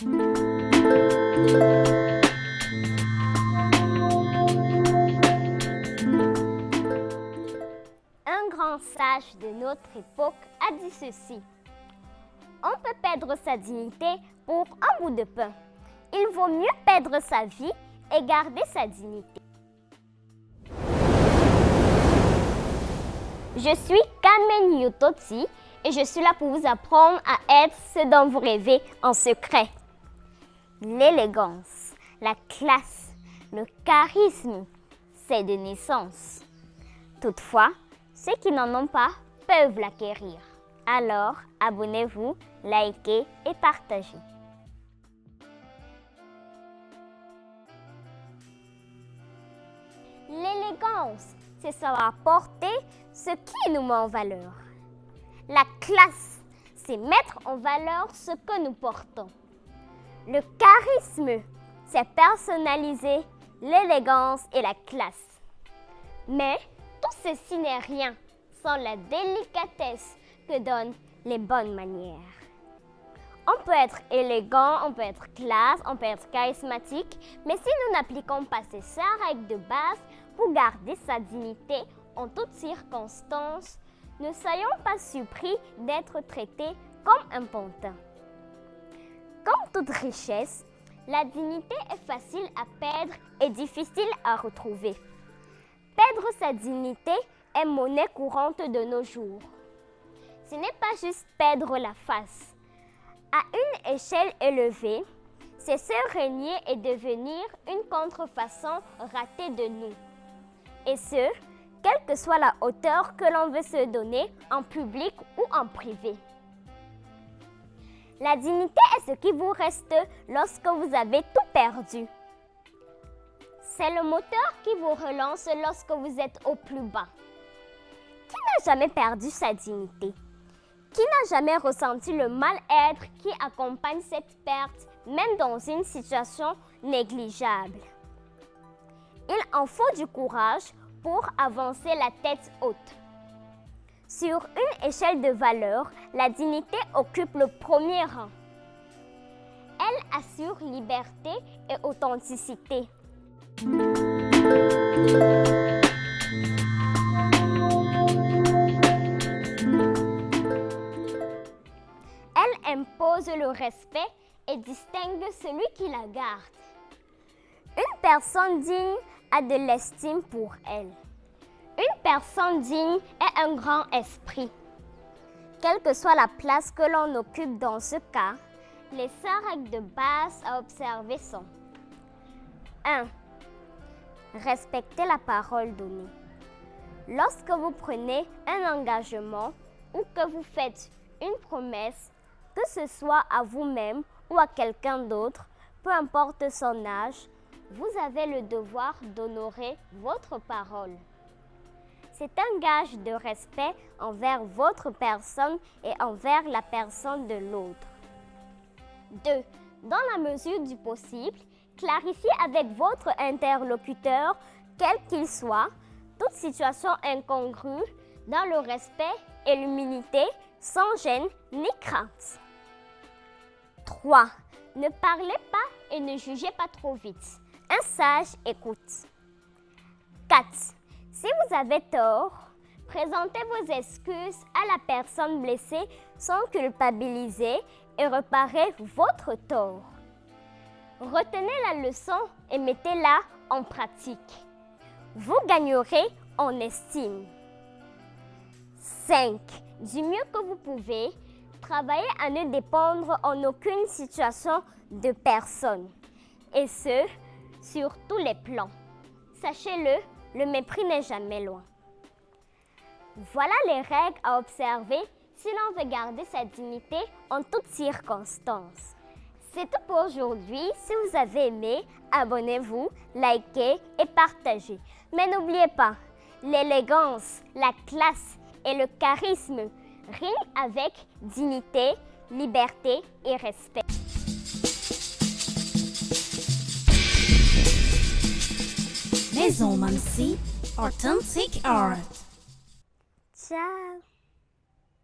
Un grand sage de notre époque a dit ceci. On peut perdre sa dignité pour un bout de pain. Il vaut mieux perdre sa vie et garder sa dignité. Je suis Carmen Yototi et je suis là pour vous apprendre à être ce dont vous rêvez en secret. L'élégance, la classe, le charisme, c'est de naissance. Toutefois, ceux qui n'en ont pas peuvent l'acquérir. Alors, abonnez-vous, likez et partagez. L'élégance, c'est savoir porter ce qui nous met en valeur. La classe, c'est mettre en valeur ce que nous portons. Le charisme, c'est personnaliser l'élégance et la classe. Mais tout ceci n'est rien sans la délicatesse que donnent les bonnes manières. On peut être élégant, on peut être classe, on peut être charismatique, mais si nous n'appliquons pas ces 5 règles de base pour garder sa dignité en toutes circonstances, ne soyons pas surpris d'être traités comme un pantin. Comme toute richesse, la dignité est facile à perdre et difficile à retrouver. Perdre sa dignité est monnaie courante de nos jours. Ce n'est pas juste perdre la face. À une échelle élevée, c'est se régner et devenir une contrefaçon ratée de nous. Et ce, quelle que soit la hauteur que l'on veut se donner en public ou en privé. La dignité est ce qui vous reste lorsque vous avez tout perdu. C'est le moteur qui vous relance lorsque vous êtes au plus bas. Qui n'a jamais perdu sa dignité? Qui n'a jamais ressenti le mal-être qui accompagne cette perte, même dans une situation négligeable? Il en faut du courage pour avancer la tête haute. Sur une échelle de valeur, la dignité occupe le premier rang. Elle assure liberté et authenticité. Elle impose le respect et distingue celui qui la garde. Une personne digne a de l'estime pour elle. Une personne digne est un grand esprit. Quelle que soit la place que l'on occupe dans ce cas, les 5 règles de base à observer sont 1. Respectez la parole donnée. Lorsque vous prenez un engagement ou que vous faites une promesse, que ce soit à vous-même ou à quelqu'un d'autre, peu importe son âge, vous avez le devoir d'honorer votre parole. C'est un gage de respect envers votre personne et envers la personne de l'autre. 2. Dans la mesure du possible, clarifiez avec votre interlocuteur, quel qu'il soit, toute situation incongrue, dans le respect et l'humilité, sans gêne ni crainte. 3. Ne parlez pas et ne jugez pas trop vite. Un sage écoute. 4. Si vous avez tort, présentez vos excuses à la personne blessée sans culpabiliser et réparez votre tort. Retenez la leçon et mettez-la en pratique. Vous gagnerez en estime. 5. Du mieux que vous pouvez, travaillez à ne dépendre en aucune situation de personne. Et ce, sur tous les plans. Sachez-le, le mépris n'est jamais loin. Voilà les règles à observer si l'on veut garder sa dignité en toutes circonstances. C'est tout pour aujourd'hui. Si vous avez aimé, abonnez-vous, likez et partagez. Mais n'oubliez pas, l'élégance, la classe et le charisme riment avec dignité, liberté et respect. Maison Mamsie, Authentic Art. Ciao!